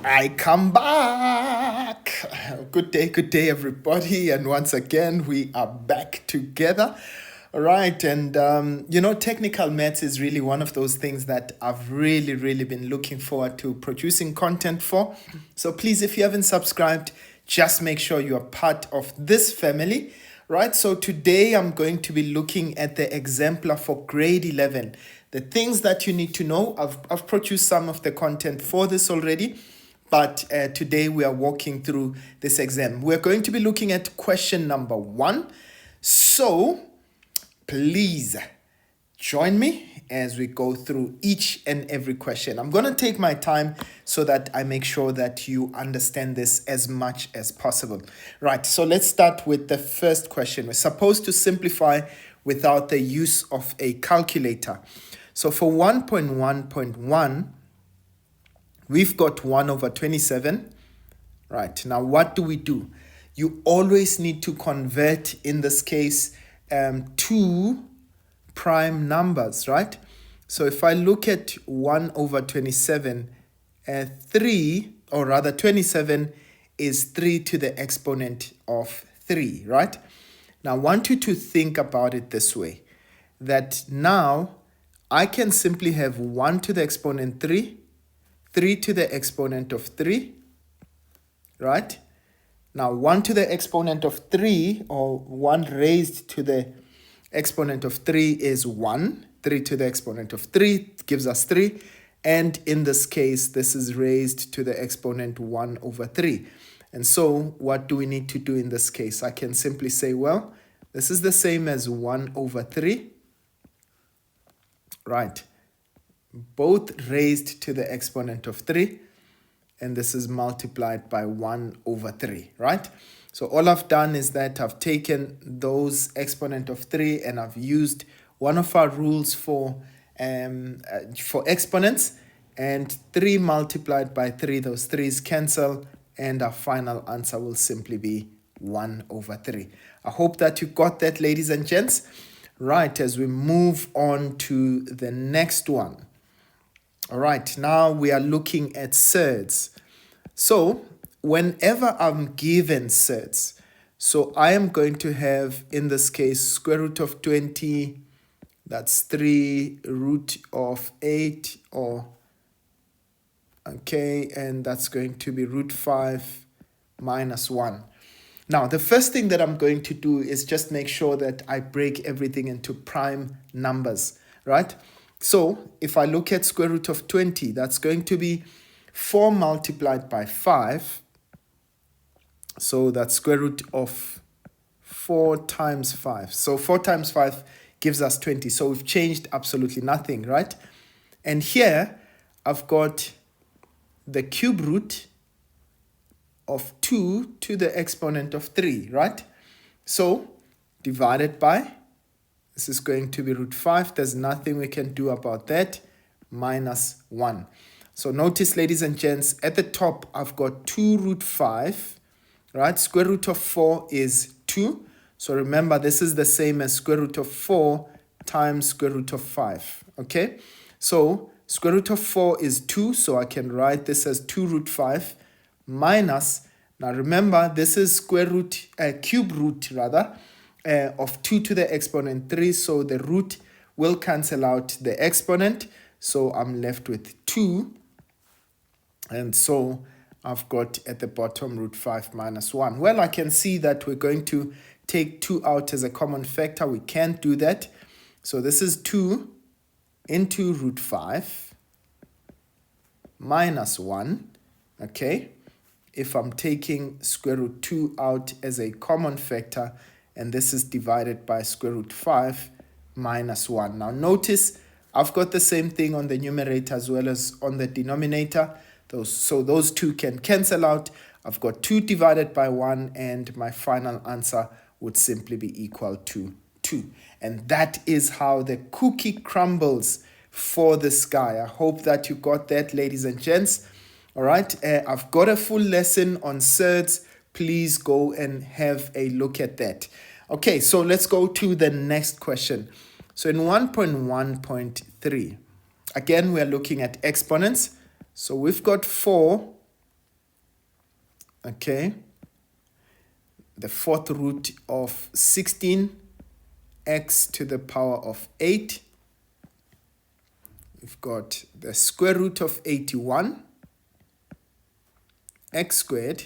I come back. Good day, everybody. And once again, we are back together. All right. And, technical maths is really one of those things that I've really been looking forward to producing content for. So please, if you haven't subscribed, just make sure you are part of this family. Right. So today I'm going to be looking at the exemplar for grade 11. The things that you need to know. I've produced some of the content for this already. But today we are walking through this exam. We're going to be looking at question number 1. So please join me as we go through each and every question. I'm going to take my time so that I make sure that you understand this as much as possible. Right, so let's start with the first question. We're supposed to simplify without the use of a calculator. So for 1.1.1, we've got 1 over 27. Right, now what do? You always need to convert, in this case, two prime numbers, right? So if I look at 1 over 27, 27 is 3 to the exponent of 3, right? Now I want you to think about it this way, that now I can simply have 1 to the exponent 3, 3 to the exponent of 3, right? Now 1 to the exponent of 3, or 1 raised to the exponent of 3 is 1. 3 to the exponent of 3 gives us 3. And in this case, this is raised to the exponent 1 over 3. And so what do we need to do in this case? I can simply say, well, this is the same as 1 over 3, right? Both raised to the exponent of 3, and this is multiplied by 1 over 3, right? So all I've done is that I've taken those exponent of 3 and I've used one of our rules for exponents, and 3 multiplied by 3, those 3's cancel, and our final answer will simply be 1 over 3. I hope that you got that, ladies and gents. Right, as we move on to the next one. All right, now we are looking at surds. So whenever I'm given surds, so I am going to have, in this case, square root of 20, that's 3 root of 8, and that's going to be root 5 minus 1. Now, the first thing that I'm going to do is just make sure that I break everything into prime numbers, right? So if I look at square root of 20, that's going to be 4 multiplied by 5. So that's square root of 4 times 5. So 4 times 5 gives us 20. So we've changed absolutely nothing, right? And here I've got the cube root of 2 to the exponent of 3, right? So divided by, this is going to be root 5. There's nothing we can do about that. Minus 1. So notice, ladies and gents, at the top, I've got 2 root 5, right? Square root of 4 is 2. So remember, this is the same as square root of 4 times square root of 5, okay? So square root of 4 is 2, so I can write this as 2 root 5 minus, now remember, this is cube root of 2 to the exponent 3, so the root will cancel out the exponent, so I'm left with 2, and so I've got at the bottom root 5 minus 1. Well, I can see that we're going to take 2 out as a common factor. We can't do that, so this is 2 into root 5 minus 1, okay? If I'm taking square root 2 out as a common factor, and this is divided by square root 5 minus 1. Now notice I've got the same thing on the numerator as well as on the denominator. So those 2 can cancel out. I've got 2 divided by 1, and my final answer would simply be equal to 2. And that is how the cookie crumbles for this guy. I hope that you got that, ladies and gents. All right, I've got a full lesson on surds. Please go and have a look at that. Okay, so let's go to the next question. So in 1.1.3, again, we're looking at exponents. So we've got 4 okay, the fourth root of 16, x to the power of 8. We've got the square root of 81, x squared,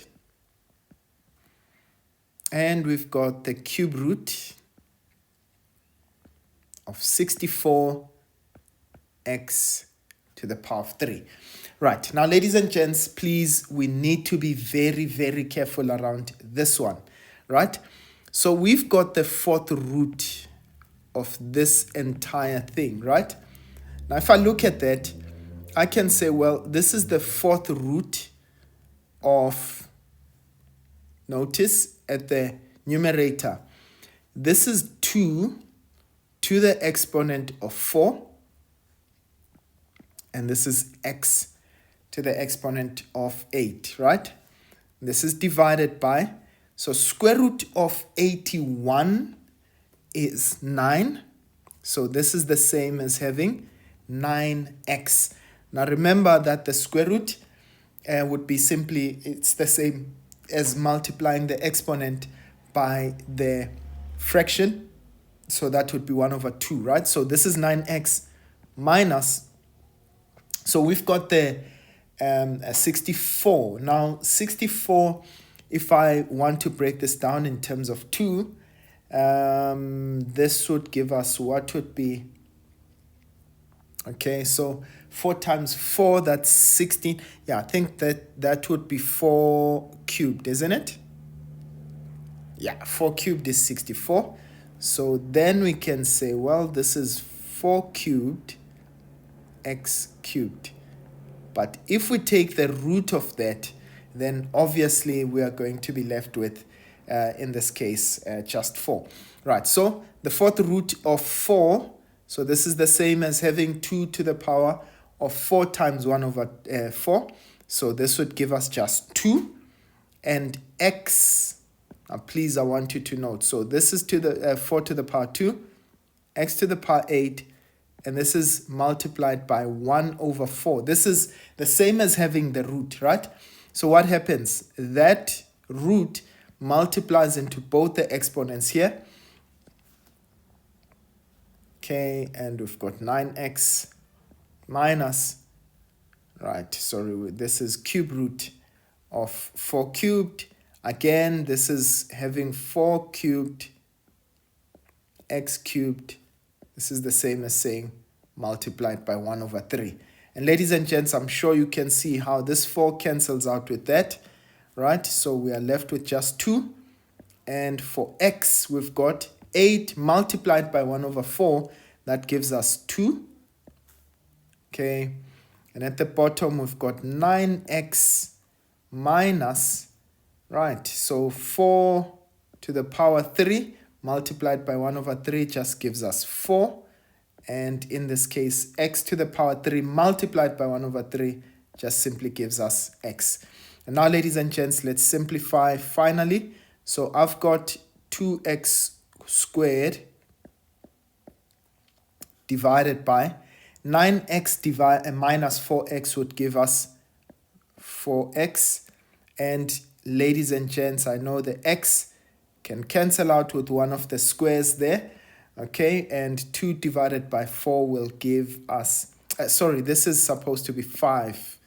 and we've got the cube root of 64, x to the power of 3. Right, now ladies and gents, please, we need to be very, very careful around this one, right? So we've got the fourth root of this entire thing, right? Now if I look at that, I can say, well, this is the fourth root of, notice at the numerator, this is 2 to the exponent of 4, and this is x to the exponent of 8, right? This is divided by, so square root of 81 is 9. So this is the same as having 9x. Now remember that the square root would be simply, it's the same as multiplying the exponent by the fraction. So that would be 1 over 2, right? So this is 9x minus, so we've got the 64. Now 64, if I want to break this down in terms of 2, this would give us, what would be, okay, so 4 times 4, that's 16. Yeah, I think that would be 4 cubed, isn't it? Yeah, 4 cubed is 64. So then we can say, well, this is 4 cubed x cubed. But if we take the root of that, then obviously we are going to be left with, in this case, just 4. Right, so the fourth root of 4, so this is the same as having 2 to the power of 4 times 1 over 4. So this would give us just 2. And x, now please, I want you to note, so this is to the 4 to the power 2, x to the power 8, and this is multiplied by 1 over 4. This is the same as having the root, right? So what happens? That root multiplies into both the exponents here. Okay, and we've got 9x minus, right, sorry, this is cube root of 4 cubed. Again, this is having 4 cubed x cubed. This is the same as saying multiplied by 1 over 3. And ladies and gents, I'm sure you can see how this 4 cancels out with that, right? So we are left with just 2. And for x, we've got 8 multiplied by 1 over 4. That gives us 2. Okay. And at the bottom, we've got 9x minus, right, so 4 to the power 3 multiplied by 1 over 3 just gives us 4. And in this case, x to the power 3 multiplied by 1 over 3 just simply gives us x. And now, ladies and gents, let's simplify finally. So I've got 2x squared divided by 9x minus 4x would give us 4x. And ladies and gents, I know the x can cancel out with one of the squares there. Okay, and 2 divided by 4 will give us, sorry, this is supposed to be 5.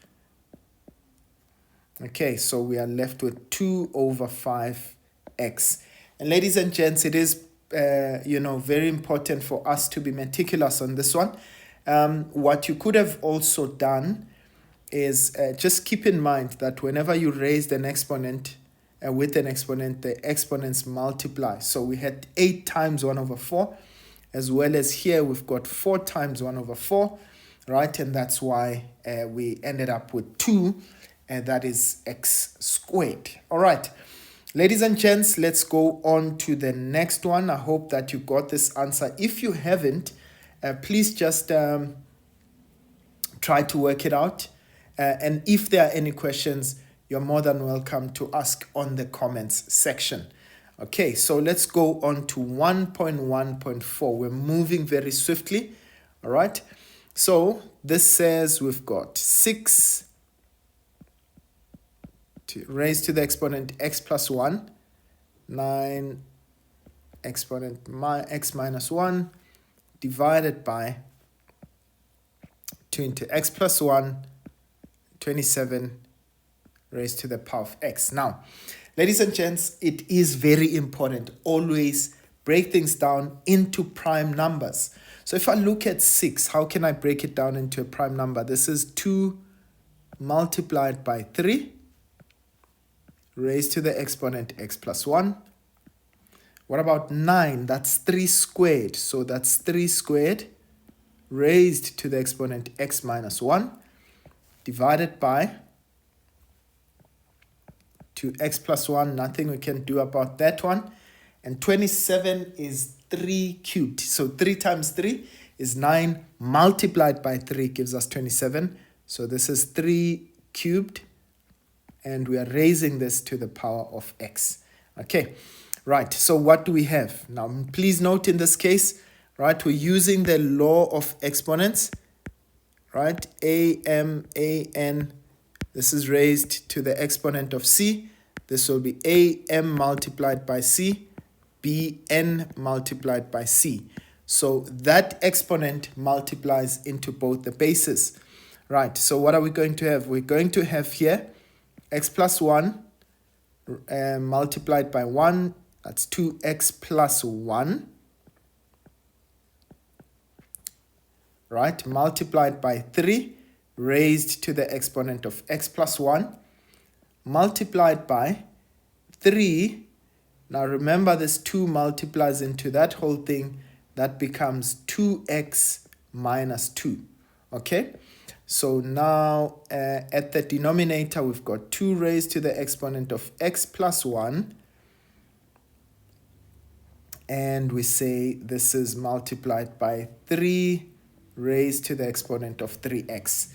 Okay, so we are left with 2 over 5x. And ladies and gents, it is, very important for us to be meticulous on this one. What you could have also done is just keep in mind that whenever you raise an exponent with an exponent, the exponents multiply. So we had 8 times 1 over 4, as well as here we've got 4 times 1 over 4, right? And that's why we ended up with 2, and that is x squared. All right, ladies and gents, let's go on to the next one. I hope that you got this answer. If you haven't, please just try to work it out. And if there are any questions, you're more than welcome to ask on the comments section. Okay, so let's go on to 1.1.4. We're moving very swiftly. All right, so this says we've got 6 raised to the exponent x plus 1, 9 exponent x minus 1 divided by 2 into x plus 1, 27 raised to the power of x. Now, ladies and gents, it is very important. Always break things down into prime numbers. So if I look at 6, how can I break it down into a prime number? This is 2 multiplied by 3 raised to the exponent x plus 1. What about 9? That's 3 squared. So that's 3 squared raised to the exponent x minus 1 divided by 2x plus 1. Nothing we can do about that one. And 27 is 3 cubed. So 3 times 3 is 9 multiplied by 3 gives us 27. So this is 3 cubed. And we are raising this to the power of x. Okay, right. So what do we have? Now, please note in this case, right, we're using the law of exponents, right? A-M-A-N. This is raised to the exponent of c. This will be a-m multiplied by c, b-n multiplied by c. So that exponent multiplies into both the bases. Right, so what are we going to have? We're going to have here x plus 1 multiplied by 1. That's 2x plus 1. Right, multiplied by 3 raised to the exponent of x plus 1 multiplied by 3. Now remember, this 2 multiplies into that whole thing. That becomes 2x minus 2. Okay, so now at the denominator, we've got 2 raised to the exponent of x plus 1. And we say this is multiplied by 3 raised to the exponent of 3x.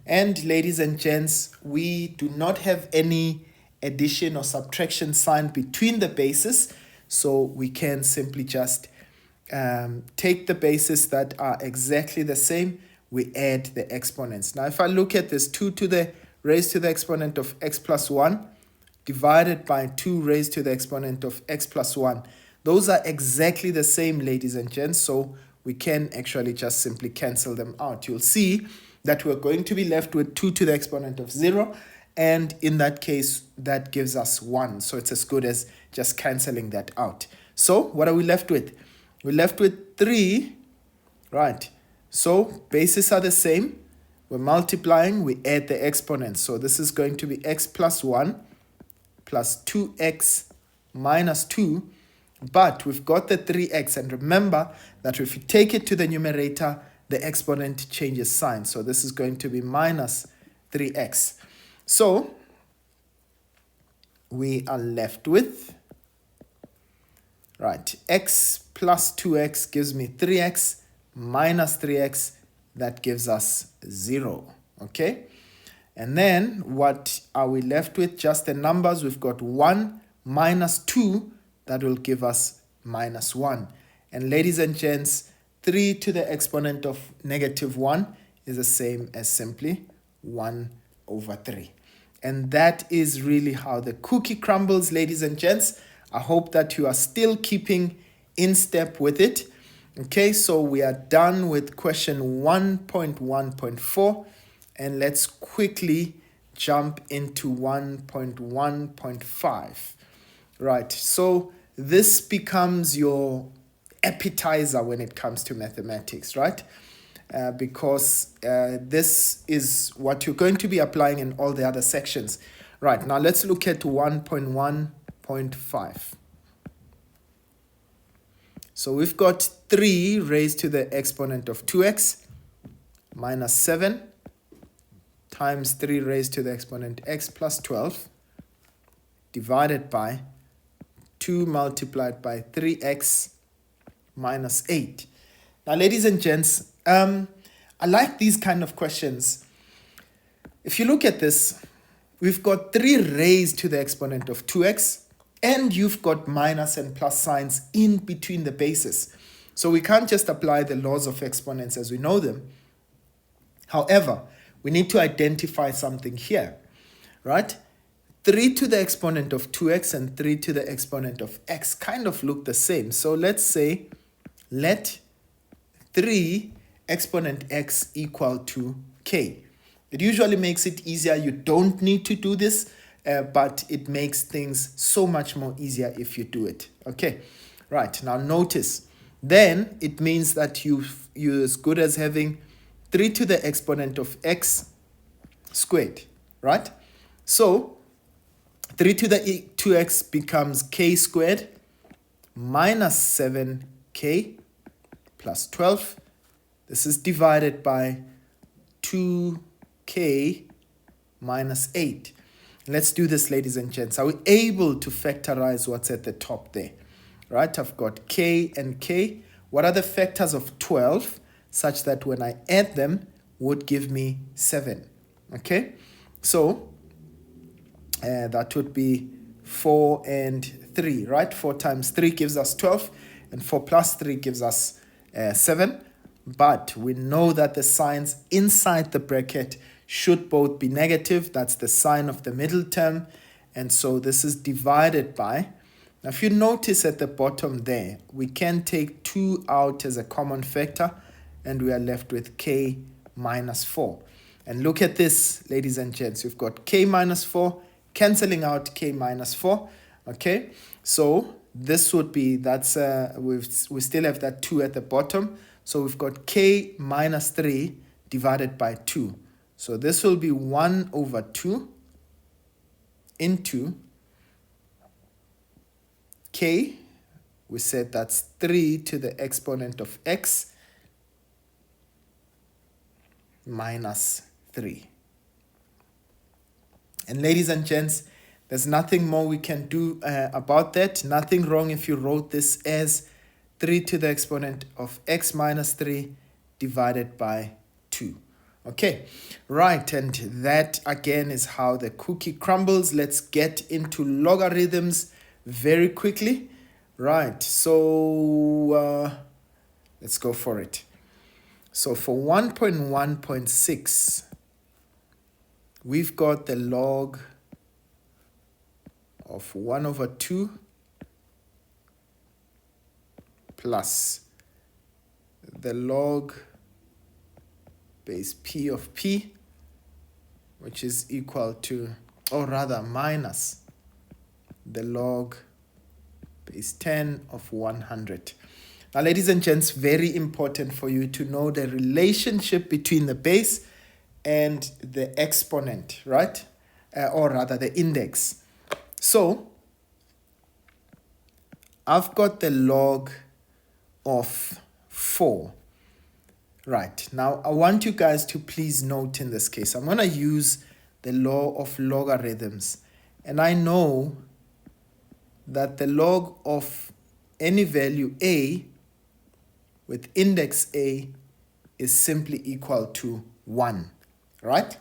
And ladies and gents, we do not have any addition or subtraction sign between the bases. So we can simply just take the bases that are exactly the same. We add the exponents. Now, if I look at this 2 to the raised to the exponent of x plus 1 divided by 2 raised to the exponent of x plus 1. Those are exactly the same, ladies and gents. So we can actually just simply cancel them out. You'll see that we're going to be left with 2 to the exponent of 0. And in that case, that gives us 1. So it's as good as just canceling that out. So what are we left with? We're left with 3, right? So bases are the same. We're multiplying, we add the exponents. So this is going to be x plus 1 plus 2x minus 2. But we've got the 3x. And remember that if you take it to the numerator, the exponent changes sign. So this is going to be minus 3x. So we are left with, right, x plus 2x gives me 3x minus 3x. That gives us 0. Okay. And then what are we left with? Just the numbers. We've got 1 minus 2. That will give us minus 1. And ladies and gents, 3 to the exponent of negative 1 is the same as simply 1 over 3. And that is really how the cookie crumbles, ladies and gents. I hope that you are still keeping in step with it. Okay, so we are done with question 1.1.4. And let's quickly jump into 1.1.5. Right, so this becomes your appetizer when it comes to mathematics, right? Because this is what you're going to be applying in all the other sections. Right, now let's look at 1.1.5. So we've got 3 raised to the exponent of 2x minus 7 times 3 raised to the exponent x plus 12 divided by 2 multiplied by 3x minus 8. Now, ladies and gents, I like these kind of questions. If you look at this, we've got 3 raised to the exponent of 2x, and you've got minus and plus signs in between the bases. So we can't just apply the laws of exponents as we know them. However, we need to identify something here, right? 3 to the exponent of 2x and 3 to the exponent of x kind of look the same. So let's say let 3 exponent x equal to k. It usually makes it easier. You don't need to do this, but it makes things so much more easier if you do it. Okay, right. Now notice, then it means that you're as good as having 3 to the exponent of x squared, right? So 3 to the 2x becomes k squared minus 7k plus 12. This is divided by 2k minus 8. Let's do this, ladies and gents. Are we able to factorize what's at the top there? Right, I've got k and k. What are the factors of 12 such that when I add them would give me 7? Okay, so that would be 4 and 3, right? 4 times 3 gives us 12, and 4 plus 3 gives us 7. But we know that the signs inside the bracket should both be negative. That's the sign of the middle term. And so this is divided by. Now, if you notice at the bottom there, we can take 2 out as a common factor, and we are left with k minus 4. And look at this, ladies and gents. We've got k minus 4 cancelling out k minus 4. Okay, so this would be, that's we still have that 2 at the bottom. So we've got k minus 3 divided by 2. So this will be 1 over 2 into k. We said that's 3 to the exponent of x minus 3. And ladies and gents, there's nothing more we can do about that. Nothing wrong if you wrote this as 3 to the exponent of x minus 3 divided by 2. Okay, right, and that again is how the cookie crumbles. Let's get into logarithms very quickly. Right, so let's go for it. So for 1.1.6, we've got the log of 1 over 2 plus the log base p of p, which is equal to, or rather minus the log base 10 of 100. Now, ladies and gents, very important for you to know the relationship between the base and the exponent, right? Or rather the index. So I've got the log of 4. Right, now I want you guys to please note in this case, I'm going to use the law of logarithms. And I know that the log of any value a with index a is simply equal to 1, right?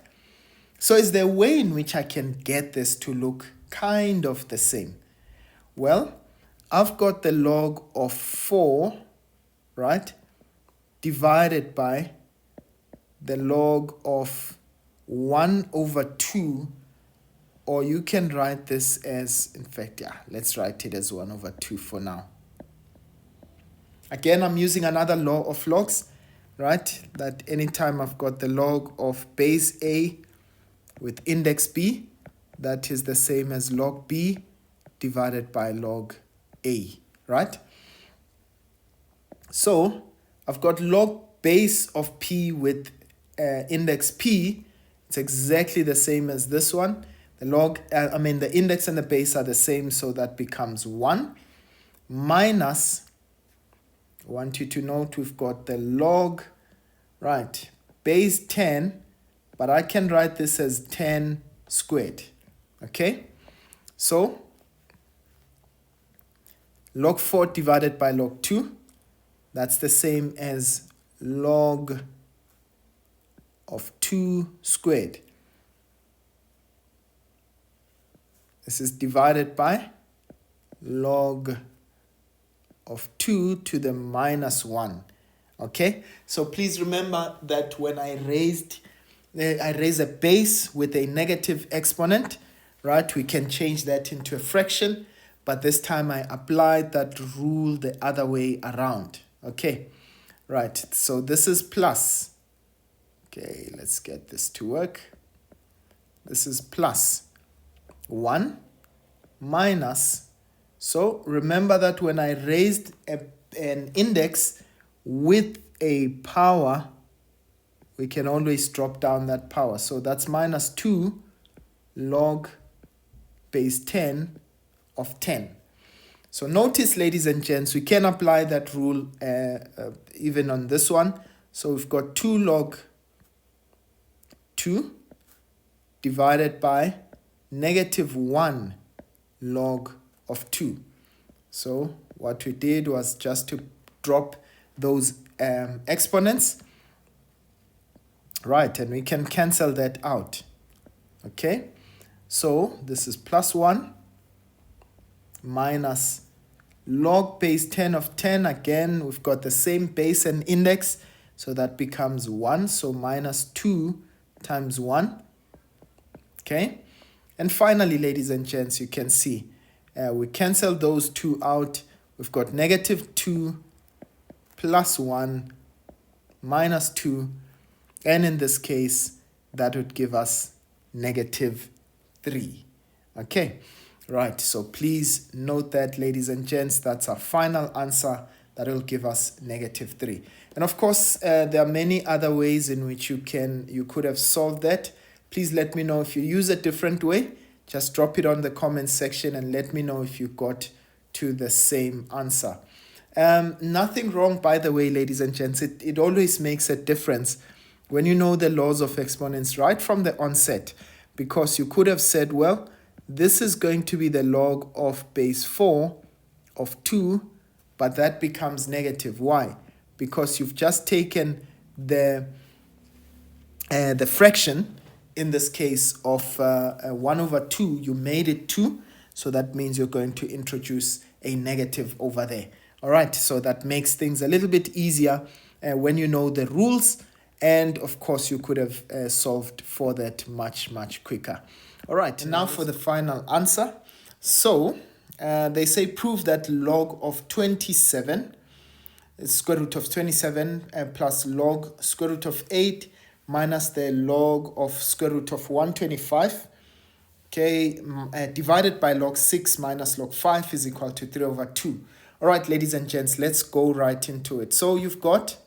So is there a way in which I can get this to look kind of the same? Well, I've got the log of 4, right, divided by the log of 1 over 2, or you can write this as, in fact, yeah, let's write it as 1 over 2 for now. Again, I'm using another law of logs, right, that anytime I've got the log of base a with index b, that is the same as log b divided by log a, right? So I've got log base of p with index p. It's exactly the same as this one. The log, the index and the base are the same, so that becomes 1 minus, I want you to note we've got the log, right, base 10, but I can write this as 10 squared, okay? So log 4 divided by log 2, that's the same as log of 2 squared. This is divided by log of 2 to the minus 1. Okay, so please remember that when I raise a base with a negative exponent, right? We can change that into a fraction, but this time I applied that rule the other way around. Okay, right, so this is plus. Okay, let's get this to work. This is plus 1 minus. So remember that when I raised an index with a power, we can always drop down that power. So that's minus 2 log base 10 of 10. So notice, ladies and gents, we can apply that rule even on this one. So we've got 2 log 2 divided by negative 1 log of 2. So what we did was just to drop those exponents, right, and we can cancel that out. Okay, so this is plus 1 minus log base 10 of 10. Again, we've got the same base and index, so that becomes 1. So minus 2 times 1. Okay, and finally, ladies and gents, you can see we cancel those two out. We've got negative 2 plus 1 minus 2, and in this case that would give us negative 3. Okay, right, so please note that, ladies and gents, that's our final answer. That will give us negative 3. And of course, there are many other ways in which you could have solved that. Please let me know if you use a different way. Just drop it on the comments section and let me know if you got to the same answer. Nothing wrong, by the way, ladies and gents. It always makes a difference when you know the laws of exponents right from the onset, because you could have said, well, this is going to be the log of base 4 of 2, but that becomes negative. Why? Because you've just taken the fraction, in this case of 1 over 2, you made it 2, so that means you're going to introduce a negative over there. All right, so that makes things a little bit easier when you know the rules, and of course you could have solved for that much quicker. All right, and now for the final answer. So they say prove that log of 27 is square root of 27 plus log square root of 8 minus the log of square root of 125, okay, divided by log 6 minus log 5 is equal to 3 over 2. All right, ladies and gents, let's go right into it. So you've got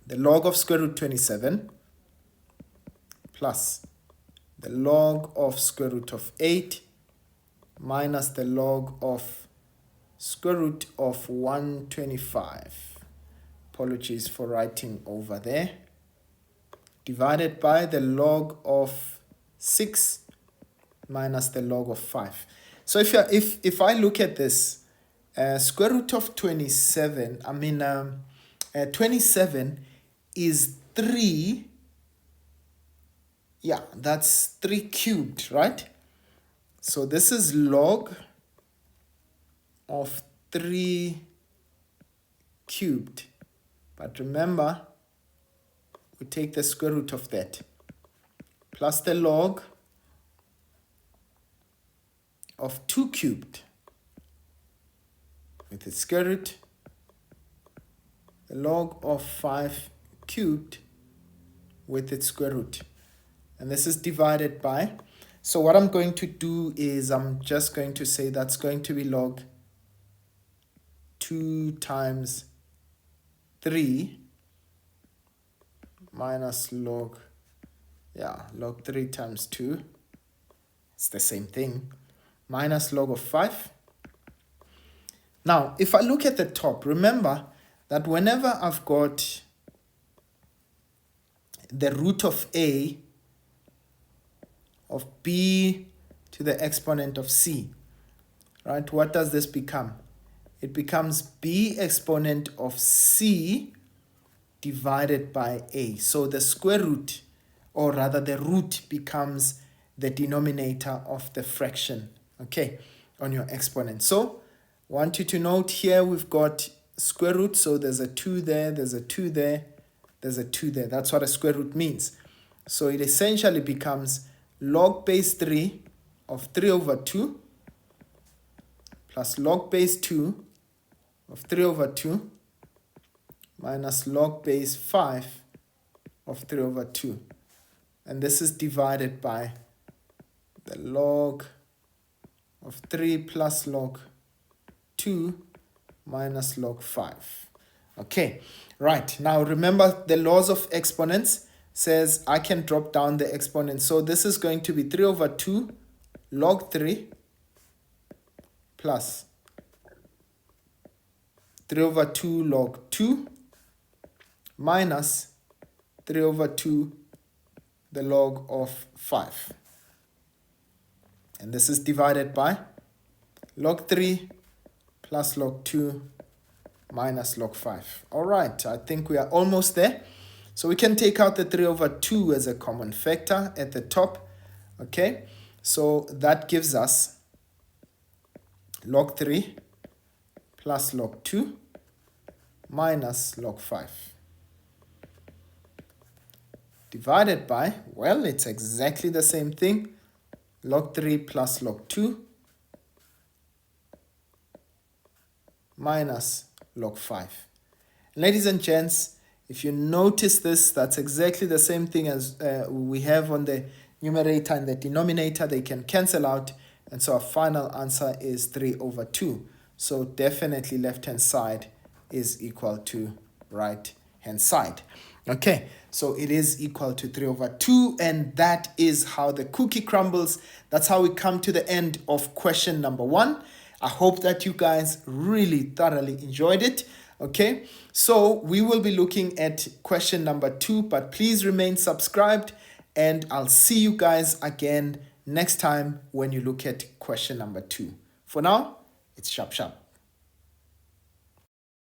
the log of square root 27 plus the log of square root of 8 minus the log of square root of 125. Apologies for writing over there. Divided by the log of 6 minus the log of 5. So if I look at this, square root of 27, 27 is 3. Yeah, that's 3 cubed, right? So this is log of 3 cubed. But remember, we take the square root of that plus the log of 2 cubed with its square root, the log of 5 cubed with its square root. And this is divided by, so what I'm going to do is I'm just going to say that's going to be log 2 times 3 minus log 3 times 2, it's the same thing, minus log of 5. Now, if I look at the top, remember that whenever I've got the root of a of b to the exponent of c, right, what does this become? It becomes b exponent of c divided by a. So the square root, or rather the root, becomes the denominator of the fraction, okay, on your exponent. So I want you to note here we've got square root, so there's a 2 there, there's a 2 there, there's a 2 there. That's what a square root means. So it essentially becomes log base 3 of 3 over 2 plus log base 2 of 3 over 2 minus log base 5 of 3 over 2. And this is divided by the log of 3 plus log 2 minus log 5. Okay, right. Now remember the laws of exponents says I can drop down the exponent. So this is going to be 3 over 2 log 3 plus 3 over 2 log 2 minus 3 over 2 the log of 5. And this is divided by log 3 plus log 2 minus log 5. All right, I think we are almost there. So we can take out the 3 over 2 as a common factor at the top. Okay, so that gives us log 3 plus log 2 minus log 5. Divided by, well, it's exactly the same thing. Log 3 plus log 2 minus log 5. Ladies and gents, if you notice this, that's exactly the same thing as we have on the numerator and the denominator. They can cancel out, and so our final answer is 3 over 2. So definitely left-hand side is equal to right-hand side. Okay, so it is equal to 3 over 2, and that is how the cookie crumbles. That's how we come to the end of question number 1. I hope that you guys really thoroughly enjoyed it. Okay, so we will be looking at question number 2, but please remain subscribed, and I'll see you guys again next time when you look at question number 2. For now, it's sharp sharp.